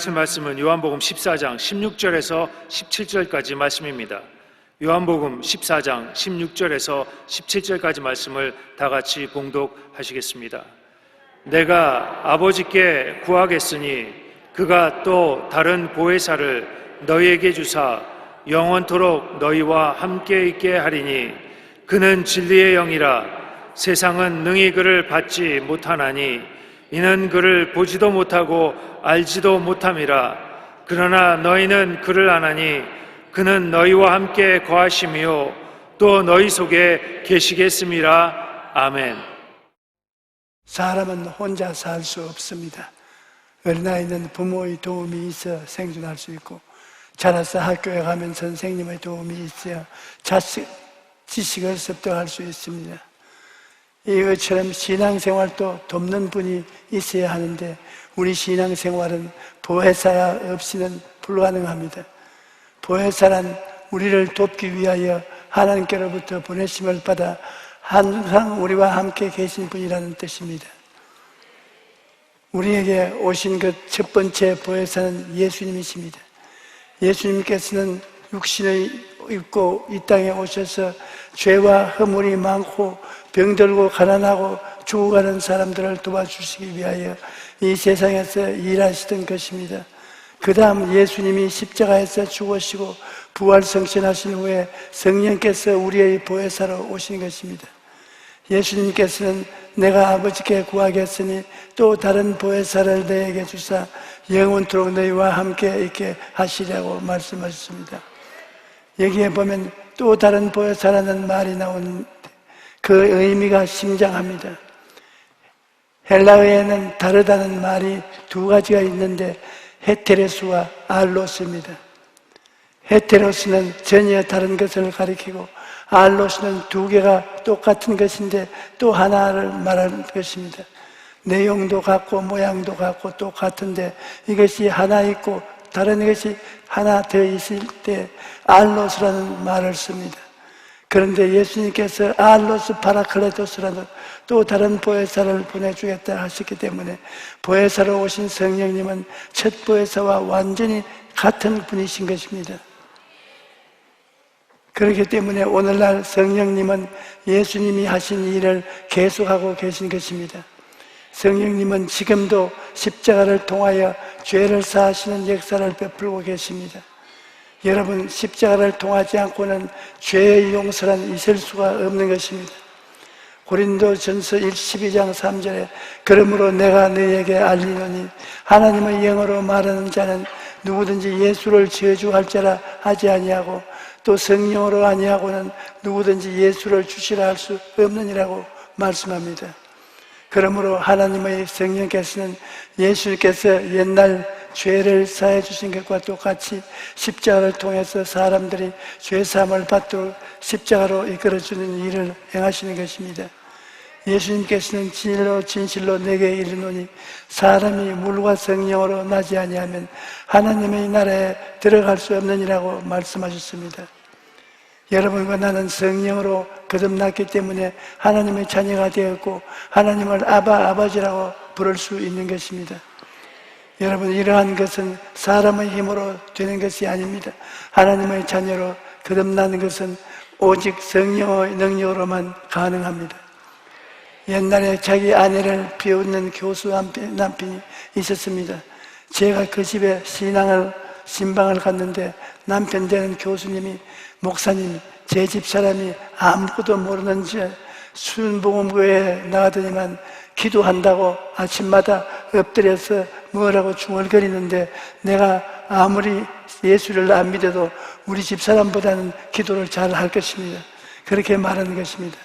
하실 말씀은 요한복음 14장 16절에서 17절까지 말씀입니다. 요한복음 14장 16절에서 17절까지 말씀을 다 같이 봉독하시겠습니다. 내가 아버지께 구하겠으니 그가 또 다른 보혜사를 너희에게 주사 영원토록 너희와 함께 있게 하리니 그는 진리의 영이라. 세상은 능히 그를 받지 못하나니 이는 그를 보지도 못하고 알지도 못함이라. 그러나 너희는 그를 아나니 그는 너희와 함께 거하시며 또 너희 속에 계시겠음이라. 아멘. 사람은 혼자 살 수 없습니다. 어린아이는 부모의 도움이 있어 생존할 수 있고, 자라서 학교에 가면 선생님의 도움이 있어야 지식을 습득할 수 있습니다. 이것처럼 신앙생활도 돕는 분이 있어야 하는데, 우리 신앙생활은 보혜사가 없이는 불가능합니다. 보혜사란 우리를 돕기 위하여 하나님께로부터 보내심을 받아 항상 우리와 함께 계신 분이라는 뜻입니다. 우리에게 오신 그 첫 번째 보혜사는 예수님이십니다. 예수님께서는 육신을 입고 이 땅에 오셔서 죄와 허물이 많고 병들고 가난하고 죽어가는 사람들을 도와주시기 위하여 이 세상에서 일하시던 것입니다. 그 다음 예수님이 십자가에서 죽으시고 부활승천하신 후에 성령께서 우리의 보혜사로 오신 것입니다. 예수님께서는 내가 아버지께 구하겠으니 또 다른 보혜사를 너에게 주사 영원토록 너희와 함께 있게 하시라고 말씀하셨습니다. 여기에 보면 또 다른 보혜사라는 말이 나오는데 그 의미가 심장합니다. 헬라어에는 다르다는 말이 두 가지가 있는데 헤테레스와 알로스입니다. 헤테로스는 전혀 다른 것을 가리키고 알로스는 두 개가 똑같은 것인데 또 하나를 말하는 것입니다. 내용도 같고 모양도 같고 똑같은데 이것이 하나 있고 다른 것이 하나 더 있을 때 알로스라는 말을 씁니다. 그런데 예수님께서 알로스 파라클레토스라는 또 다른 보혜사를 보내주겠다 하셨기 때문에 보혜사로 오신 성령님은 첫 보혜사와 완전히 같은 분이신 것입니다. 그렇기 때문에 오늘날 성령님은 예수님이 하신 일을 계속하고 계신 것입니다. 성령님은 지금도 십자가를 통하여 죄를 사하시는 역사를 베풀고 계십니다. 여러분, 십자가를 통하지 않고는 죄의 용서란 있을 수가 없는 것입니다. 고린도전서 12장 3절에 그러므로 내가 너희에게 알리노니 하나님의 영으로 말하는 자는 누구든지 예수를 저주할 자라 하지 아니하고 또 성령으로 아니하고는 누구든지 예수를 주시라 할 수 없느니라고 말씀합니다. 그러므로 하나님의 성령께서는 예수께서 옛날 죄를 사해 주신 것과 똑같이 십자가를 통해서 사람들이 죄사함을 받도록 십자가로 이끌어주는 일을 행하시는 것입니다. 예수님께서는 진리로 진실로 내게 이르노니 사람이 물과 성령으로 나지 아니하면 하나님의 나라에 들어갈 수 없느니라고 말씀하셨습니다. 여러분과 나는 성령으로 거듭났기 때문에 하나님의 자녀가 되었고 하나님을 아버지라고 부를 수 있는 것입니다. 여러분, 이러한 것은 사람의 힘으로 되는 것이 아닙니다. 하나님의 자녀로 거듭나는 것은 오직 성령의 능력으로만 가능합니다. 옛날에 자기 아내를 비웃는 교수 남편이 있었습니다. 제가 그 집에 신방을 갔는데 남편 되는 교수님이 목사님, 제 집 사람이 아무것도 모르는 채 순복음교회에 나가더니만 기도한다고 아침마다 엎드려서 뭐라고 중얼거리는데 내가 아무리 예수를 안 믿어도 우리 집 사람보다는 기도를 잘 할 것입니다. 그렇게 말하는 것입니다.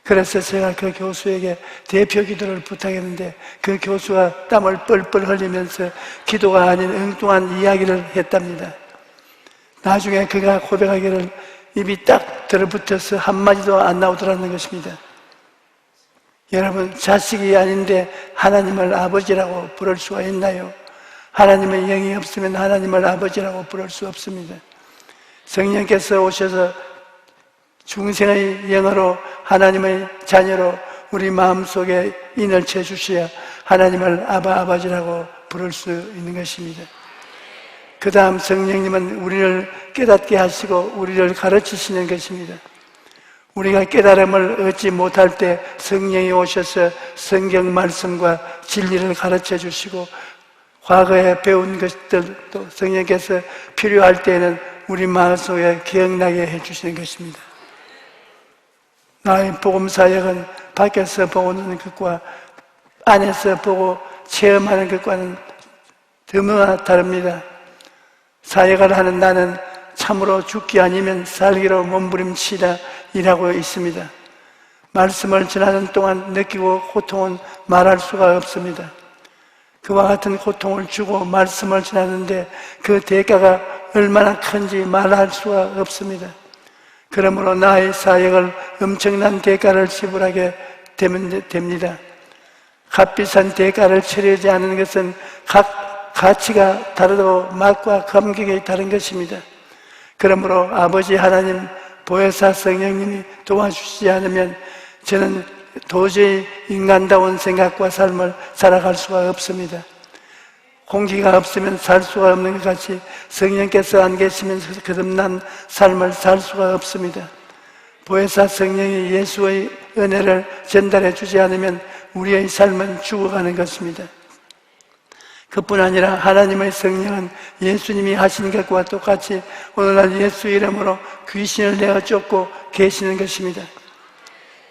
그래서 제가 그 교수에게 대표 기도를 부탁했는데 그 교수가 땀을 뻘뻘 흘리면서 기도가 아닌 엉뚱한 이야기를 했답니다. 나중에 그가 고백하기를 입이 딱 들어붙어서 한마디도 안 나오더라는 것입니다. 여러분, 자식이 아닌데 하나님을 아버지라고 부를 수가 있나요? 하나님의 영이 없으면 하나님을 아버지라고 부를 수 없습니다. 성령께서 오셔서 중생의 영으로 하나님의 자녀로 우리 마음속에 인을 쳐주셔야 하나님을 아버지라고 부를 수 있는 것입니다. 그 다음 성령님은 우리를 깨닫게 하시고 우리를 가르치시는 것입니다. 우리가 깨달음을 얻지 못할 때 성령이 오셔서 성경 말씀과 진리를 가르쳐 주시고 과거에 배운 것들도 성령께서 필요할 때에는 우리 마음속에 기억나게 해주시는 것입니다. 나의 복음 사역은 밖에서 보는 것과 안에서 보고 체험하는 것과는 너무나 다릅니다. 사역을 하는 나는 참으로 죽기 아니면 살기로 몸부림치다 일하고 있습니다. 말씀을 전하는 동안 느끼고 고통은 말할 수가 없습니다. 그와 같은 고통을 주고 말씀을 전하는데 그 대가가 얼마나 큰지 말할 수가 없습니다. 그러므로 나의 사역을 엄청난 대가를 지불하게 되면 됩니다. 값비싼 대가를 치르지 않는 것은 각 가치가 다르고 맛과 감격이 다른 것입니다. 그러므로 아버지 하나님, 보혜사 성령님이 도와주시지 않으면 저는 도저히 인간다운 생각과 삶을 살아갈 수가 없습니다. 공기가 없으면 살 수가 없는 것 같이 성령께서 안 계시면 거듭난 삶을 살 수가 없습니다. 보혜사 성령이 예수의 은혜를 전달해 주지 않으면 우리의 삶은 죽어가는 것입니다. 그뿐 아니라 하나님의 성령은 예수님이 하신 것과 똑같이 오늘날 예수 이름으로 귀신을 내어 쫓고 계시는 것입니다.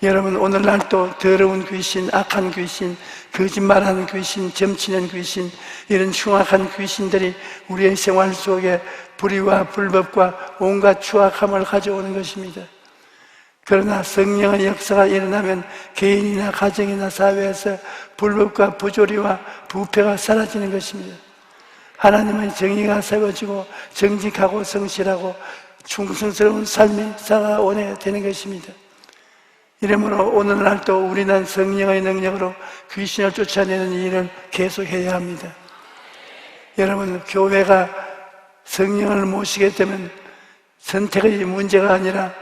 여러분, 오늘날도 더러운 귀신, 악한 귀신, 거짓말하는 귀신, 점치는 귀신, 이런 흉악한 귀신들이 우리의 생활 속에 불의와 불법과 온갖 추악함을 가져오는 것입니다. 그러나 성령의 역사가 일어나면 개인이나 가정이나 사회에서 불법과 부조리와 부패가 사라지는 것입니다. 하나님의 정의가 세워지고 정직하고 성실하고 충성스러운 삶이 살아오게 되는 것입니다. 이러므로 오늘날도 우리는 성령의 능력으로 귀신을 쫓아내는 일을 계속해야 합니다. 여러분, 교회가 성령을 모시게 되면 선택의 문제가 아니라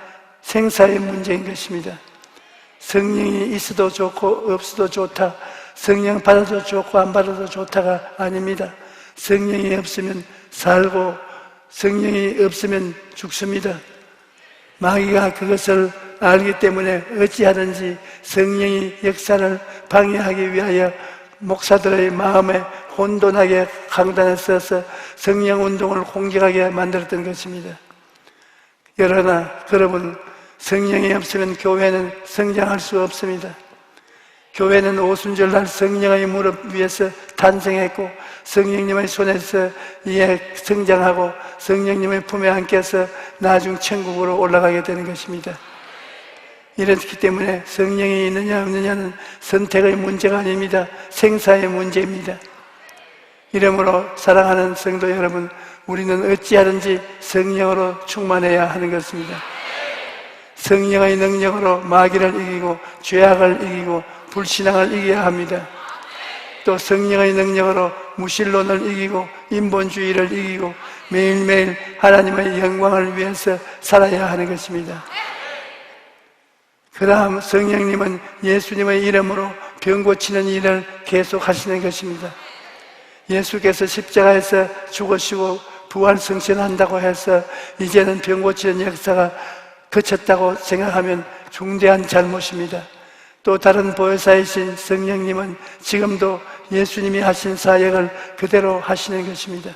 생사의 문제인 것입니다. 성령이 있어도 좋고 없어도 좋다, 성령 받아도 좋고 안 받아도 좋다가 아닙니다. 성령이 없으면 살고 성령이 없으면 죽습니다. 마귀가 그것을 알기 때문에 어찌하든지 성령의 역사를 방해하기 위하여 목사들의 마음에 혼돈하게 강단에 써서 성령운동을 공격하게 만들었던 것입니다. 그러나 여러분, 성령이 없으면 교회는 성장할 수 없습니다. 교회는 오순절날 성령의 무릎 위에서 탄생했고 성령님의 손에서 성장하고 성령님의 품에 안겨서 나중 천국으로 올라가게 되는 것입니다. 이렇기 때문에 성령이 있느냐 없느냐는 선택의 문제가 아닙니다. 생사의 문제입니다. 이러므로 사랑하는 성도 여러분, 우리는 어찌하든지 성령으로 충만해야 하는 것입니다. 성령의 능력으로 마귀를 이기고 죄악을 이기고 불신앙을 이겨야 합니다. 또 성령의 능력으로 무신론을 이기고 인본주의를 이기고 매일매일 하나님의 영광을 위해서 살아야 하는 것입니다. 그 다음 성령님은 예수님의 이름으로 병 고치는 일을 계속 하시는 것입니다. 예수께서 십자가에서 죽으시고 부활 승천한다고 해서 이제는 병 고치는 역사가 그쳤다고 생각하면 중대한 잘못입니다. 또 다른 보혜사이신 성령님은 지금도 예수님이 하신 사역을 그대로 하시는 것입니다.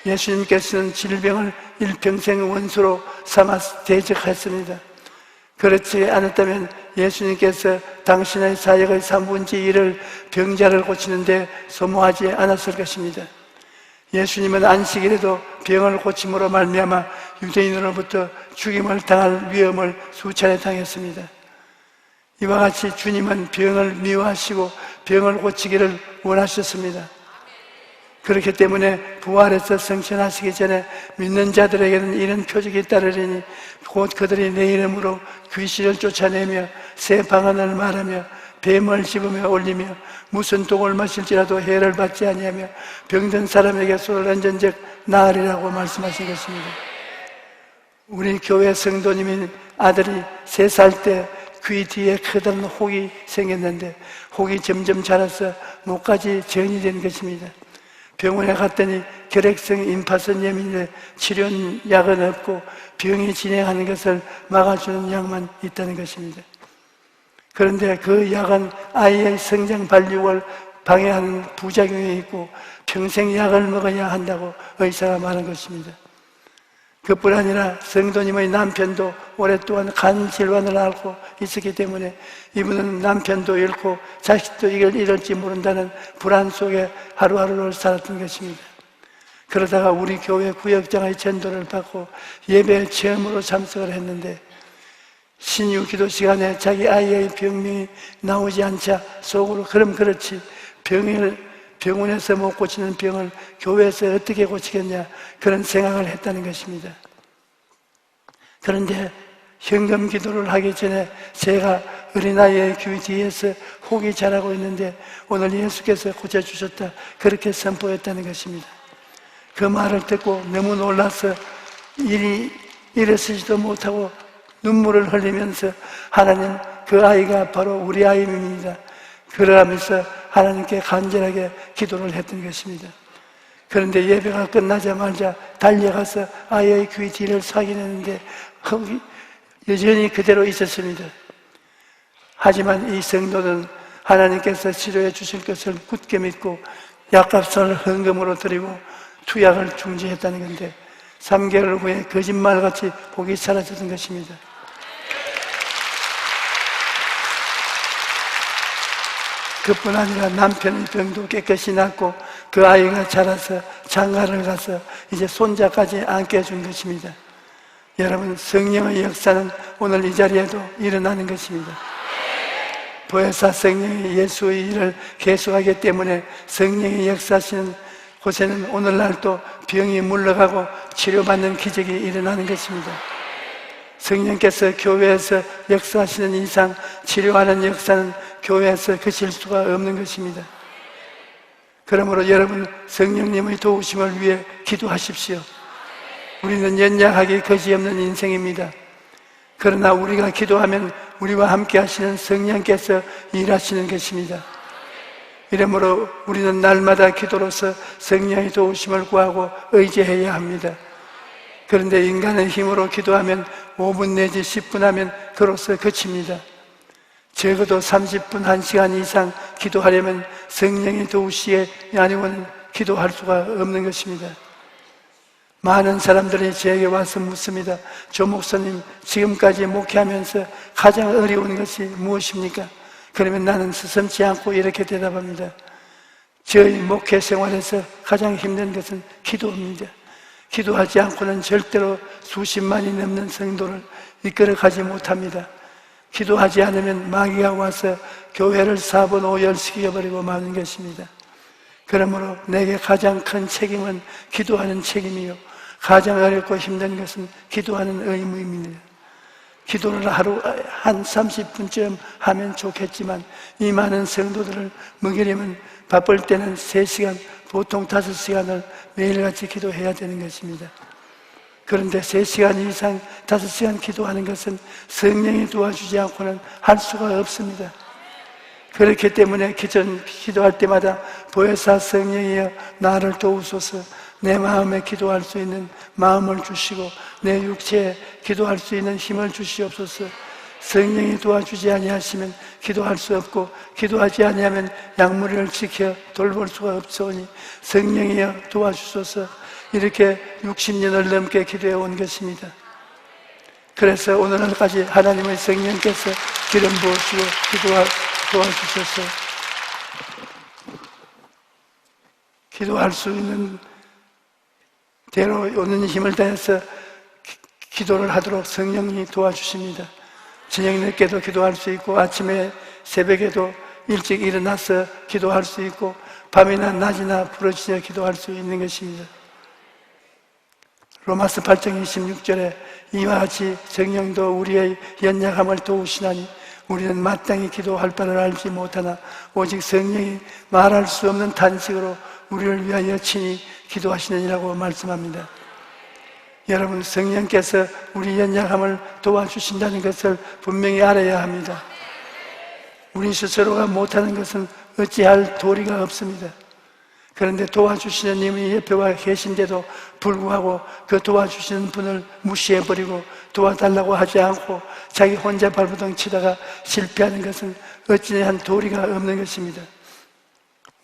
예수님께서는 질병을 일평생 원수로 삼아 대적했습니다. 그렇지 않았다면 예수님께서 당신의 사역의 3분의 1을 병자를 고치는데 소모하지 않았을 것입니다. 예수님은 안식일에도 병을 고침으로 말미암아 유대인으로부터 죽임을 당할 위험을 수차례 당했습니다. 이와 같이 주님은 병을 미워하시고 병을 고치기를 원하셨습니다. 그렇기 때문에 부활해서 승천하시기 전에 믿는 자들에게는 이런 표적이 따르리니 곧 그들이 내 이름으로 귀신을 쫓아내며 새 방언을 말하며 뱀을 집으며 올리며 무슨 독을 마실지라도 해를 받지 아니하며 병든 사람에게 손을 얹은 즉 나으리라고 말씀하신 것입니다. 우리 교회 성도님인 아들이 3살 때 귀 뒤에 커다란 혹이 생겼는데 혹이 점점 자라서 목까지 전이 된 것입니다. 병원에 갔더니 결핵성 임파선 예민에 치료약은 없고 병이 진행하는 것을 막아주는 약만 있다는 것입니다. 그런데 그 약은 아이의 성장 발육을 방해하는 부작용이 있고 평생 약을 먹어야 한다고 의사가 말한 것입니다. 그뿐 아니라 성도님의 남편도 오랫동안 간 질환을 앓고 있었기 때문에 이분은 남편도 잃고 자식도 이걸 잃을지 모른다는 불안 속에 하루하루를 살았던 것입니다. 그러다가 우리 교회 구역장의 전도를 받고 예배에 처음으로 참석을 했는데 신유 기도 시간에 자기 아이의 병명이 나오지 않자 속으로 그럼 그렇지 병원에서 못 고치는 병을 교회에서 어떻게 고치겠냐 그런 생각을 했다는 것입니다. 그런데 현금 기도를 하기 전에 제가 어린아이의 귀 뒤에서 혹이 자라고 있는데 오늘 예수께서 고쳐주셨다 그렇게 선포했다는 것입니다. 그 말을 듣고 너무 놀라서 일어서지도 못하고 눈물을 흘리면서 하나님 그 아이가 바로 우리 아이입니다. 그러면서 하나님께 간절하게 기도를 했던 것입니다. 그런데 예배가 끝나자마자 달려가서 아이의 귀 뒤를 확인했는데 혹이 여전히 그대로 있었습니다. 하지만 이 성도는 하나님께서 치료해 주실 것을 굳게 믿고 약값을 헌금으로 드리고 투약을 중지했다는 건데 3개월 후에 거짓말같이 복이 사라졌던 것입니다. 그뿐 아니라 남편의 병도 깨끗이 낫고 그 아이가 자라서 장가를 가서 이제 손자까지 안게 해준 것입니다. 여러분, 성령의 역사는 오늘 이 자리에도 일어나는 것입니다. 보혜사 성령이 예수의 일을 계속하기 때문에 성령이 역사하시는 곳에는 오늘날도 병이 물러가고 치료받는 기적이 일어나는 것입니다. 성령께서 교회에서 역사하시는 이상 치료하는 역사는 교회에서 그칠 수가 없는 것입니다. 그러므로 여러분 성령님의 도우심을 위해 기도하십시오. 우리는 연약하기 거지없는 인생입니다. 그러나 우리가 기도하면 우리와 함께 하시는 성령께서 일하시는 것입니다. 이러므로 우리는 날마다 기도로서 성령의 도우심을 구하고 의지해야 합니다. 그런데 인간의 힘으로 기도하면 5분 내지 10분 하면 그로써 그칩니다. 적어도 30분, 1시간 이상 기도하려면 성령의 도우시에 아니고는 기도할 수가 없는 것입니다. 많은 사람들이 저에게 와서 묻습니다. 조 목사님, 지금까지 목회하면서 가장 어려운 것이 무엇입니까? 그러면 나는 스스럼지 않고 이렇게 대답합니다. 저희 목회 생활에서 가장 힘든 것은 기도입니다. 기도하지 않고는 절대로 수십만이 넘는 성도를 이끌어 가지 못합니다. 기도하지 않으면 마귀가 와서 교회를 4번 5열시켜버리고 마는 것입니다. 그러므로 내게 가장 큰 책임은 기도하는 책임이요, 가장 어렵고 힘든 것은 기도하는 의무입니다. 기도를 하루 한 30분쯤 하면 좋겠지만 이 많은 성도들을 먹이려면 바쁠 때는 3시간, 보통 5시간을 매일같이 기도해야 되는 것입니다. 그런데 3시간 이상 5시간 기도하는 것은 성령이 도와주지 않고는 할 수가 없습니다. 그렇기 때문에 기도할 때마다 보혜사 성령이여 나를 도우소서, 내 마음에 기도할 수 있는 마음을 주시고 내 육체에 기도할 수 있는 힘을 주시옵소서. 성령이 도와주지 아니하시면 기도할 수 없고 기도하지 아니하면 약물을 지켜 돌볼 수가 없으니 성령이여 도와주소서. 이렇게 60년을 넘게 기도해 온 것입니다. 그래서 오늘날까지 하나님의 성령께서 기름 부으시고 도와주셔서 기도할 수 있는 대로 오는 힘을 다해서 기도를 하도록 성령이 도와주십니다. 저녁 늦게도 기도할 수 있고 아침에 새벽에도 일찍 일어나서 기도할 수 있고 밤이나 낮이나 부르짖어 기도할 수 있는 것입니다. 로마서 8장 26절에 이와 같이 성령도 우리의 연약함을 도우시나니 우리는 마땅히 기도할 바를 알지 못하나 오직 성령이 말할 수 없는 탄식으로 우리를 위하여 친히 기도하시느니라고 말씀합니다. 여러분, 성령께서 우리 연약함을 도와주신다는 것을 분명히 알아야 합니다. 우리 스스로가 못하는 것은 어찌할 도리가 없습니다. 그런데 도와주시는 님이 옆에 와 계신데도 불구하고 그 도와주시는 분을 무시해버리고 도와달라고 하지 않고 자기 혼자 발버둥 치다가 실패하는 것은 어찌한 도리가 없는 것입니다.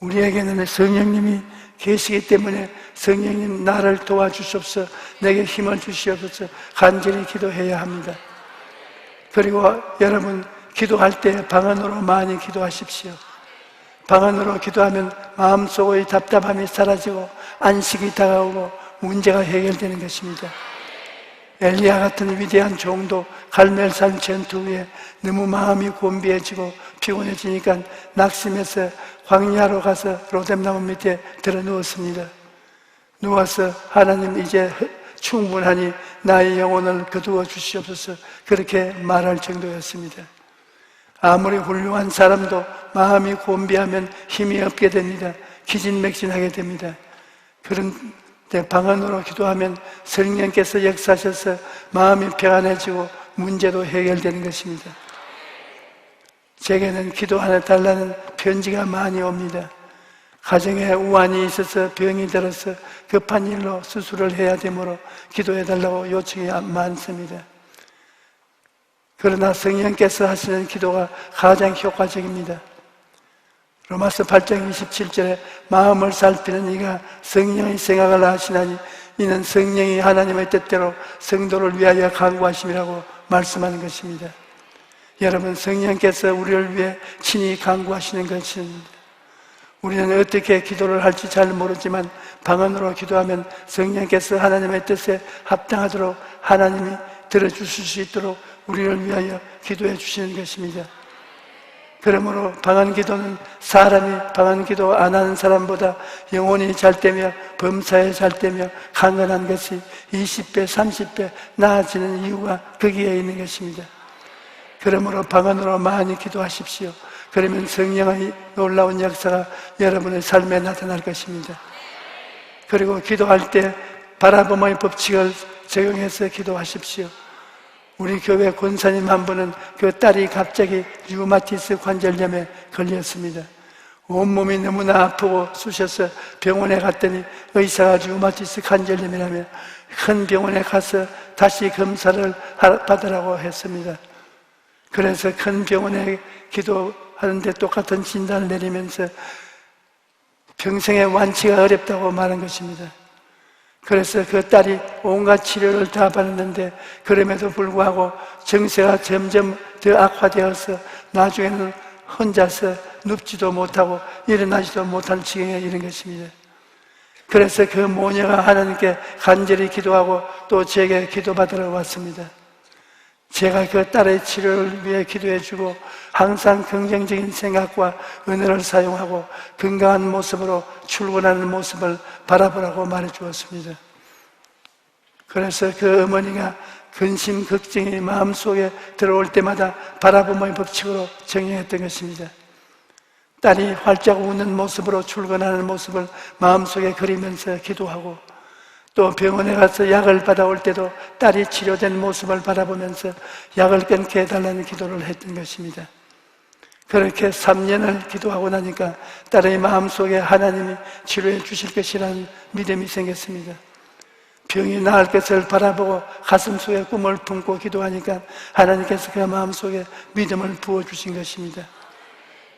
우리에게는 성령님이 계시기 때문에 성령님 나를 도와주시옵소서, 내게 힘을 주시옵소서 간절히 기도해야 합니다. 그리고 여러분 기도할 때 방언으로 많이 기도하십시오. 방언으로 기도하면 마음속의 답답함이 사라지고 안식이 다가오고 문제가 해결되는 것입니다. 엘리야 같은 위대한 종도 갈멜산 전투 후에 너무 마음이 곤비해지고 피곤해지니까 낙심해서 광야로 가서 로뎀나무 밑에 들어 누웠습니다. 누워서 하나님 이제 충분하니 나의 영혼을 거두어 주시옵소서 그렇게 말할 정도였습니다. 아무리 훌륭한 사람도 마음이 곤비하면 힘이 없게 됩니다. 기진맥진하게 됩니다. 그런데 방언으로 기도하면 성령께서 역사하셔서 마음이 평안해지고 문제도 해결되는 것입니다. 제게는 기도 하나 달라는 편지가 많이 옵니다. 가정에 우환이 있어서 병이 들어서 급한 일로 수술을 해야 되므로 기도해달라고 요청이 많습니다. 그러나 성령께서 하시는 기도가 가장 효과적입니다. 로마서 8장 27절에 마음을 살피는 이가 성령의 생각을 하시나니 이는 성령이 하나님의 뜻대로 성도를 위하여 간구하심이라고 말씀하는 것입니다. 여러분, 성령께서 우리를 위해 친히 간구하시는 것입니다. 우리는 어떻게 기도를 할지 잘 모르지만 방언으로 기도하면 성령께서 하나님의 뜻에 합당하도록 하나님이 들어주실 수 있도록 우리를 위하여 기도해 주시는 것입니다. 그러므로 방언 기도는 사람이 방언 기도 안 하는 사람보다 영혼이 잘 되며 범사에 잘 되며 강건한 것이 20배, 30배 나아지는 이유가 거기에 있는 것입니다. 그러므로 방언으로 많이 기도하십시오. 그러면 성령의 놀라운 역사가 여러분의 삶에 나타날 것입니다. 그리고 기도할 때 바라봄의 법칙을 적용해서 기도하십시오. 우리 교회 권사님 한 분은 그 딸이 갑자기 류마티스 관절염에 걸렸습니다. 온몸이 너무나 아프고 쑤셔서 병원에 갔더니 의사가 류마티스 관절염이라며 큰 병원에 가서 다시 검사를 받으라고 했습니다. 그래서 큰 병원에 기도하는데 똑같은 진단을 내리면서 평생의 완치가 어렵다고 말한 것입니다. 그래서 그 딸이 온갖 치료를 다 받았는데 그럼에도 불구하고 증세가 점점 더 악화되어서 나중에는 혼자서 눕지도 못하고 일어나지도 못할 지경에 이른 것입니다. 그래서 그 모녀가 하나님께 간절히 기도하고 또 제게 기도받으러 왔습니다. 제가 그 딸의 치료를 위해 기도해주고 항상 긍정적인 생각과 은혜를 사용하고 건강한 모습으로 출근하는 모습을 바라보라고 말해주었습니다. 그래서 그 어머니가 근심, 걱정이 마음속에 들어올 때마다 바라봄의 법칙으로 정리했던 것입니다. 딸이 활짝 웃는 모습으로 출근하는 모습을 마음속에 그리면서 기도하고 또 병원에 가서 약을 받아올 때도 딸이 치료된 모습을 바라보면서 약을 끊게 해달라는 기도를 했던 것입니다. 그렇게 3년을 기도하고 나니까 딸의 마음속에 하나님이 치료해 주실 것이라는 믿음이 생겼습니다. 병이 나을 것을 바라보고 가슴속에 꿈을 품고 기도하니까 하나님께서 그 마음속에 믿음을 부어주신 것입니다.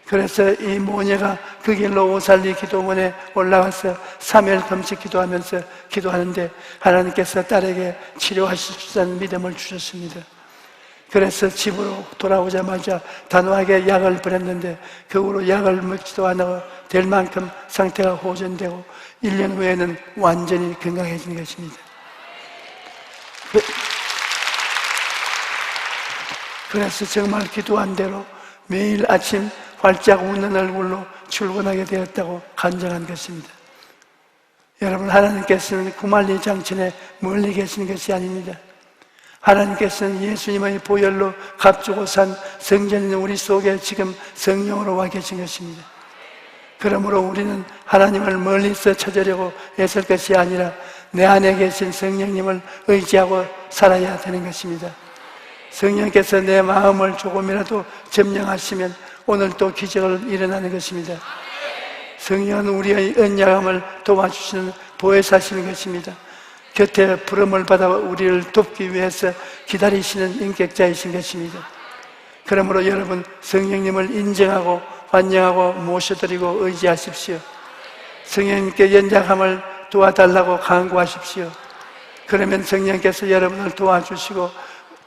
그래서 이 모녀가 그 길로 오살리 기도원에 올라가서 3일 금식 기도하면서 기도하는데 하나님께서 딸에게 치료하실 수 있는 믿음을 주셨습니다. 그래서 집으로 돌아오자마자 단호하게 약을 버렸는데 그 후로 약을 먹지도 않아 될 만큼 상태가 호전되고 1년 후에는 완전히 건강해진 것입니다. 그래서 정말 기도한 대로 매일 아침 활짝 웃는 얼굴로 출근하게 되었다고 간증한 것입니다. 여러분, 하나님께서는 구만리 장천에 멀리 계신 것이 아닙니다. 하나님께서는 예수님의 보혈로 값주고 산 성전인 우리 속에 지금 성령으로 와 계신 것입니다. 그러므로 우리는 하나님을 멀리서 찾으려고 애쓸 것이 아니라 내 안에 계신 성령님을 의지하고 살아야 되는 것입니다. 성령께서 내 마음을 조금이라도 점령하시면 오늘 또 기적을 일어나는 것입니다. 성령은 우리의 연약함을 도와주시는 보혜사시는 것입니다. 곁에 부름을 받아 우리를 돕기 위해서 기다리시는 인격자이신 것입니다. 그러므로 여러분 성령님을 인정하고 환영하고 모셔드리고 의지하십시오. 성령님께 연약함을 도와달라고 간구하십시오. 그러면 성령께서 여러분을 도와주시고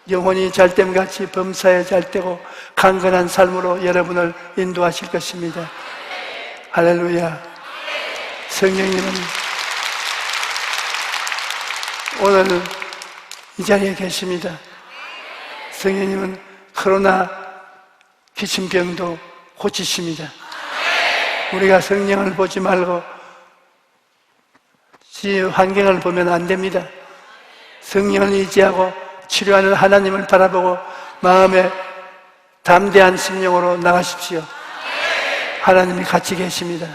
영혼이 잘됨같이 범사에 잘되고 강건한 삶으로 여러분을 인도하실 것입니다. 할렐루야. 성령님은 오늘 이 자리에 계십니다. 성령님은 코로나 기침병도 고치십니다. 우리가 성령을 보지 말고 환경을 보면 안 됩니다. 성령을 의지하고 치료하는 하나님을 바라보고 마음에 담대한 심령으로 나가십시오. 하나님이 같이 계십니다.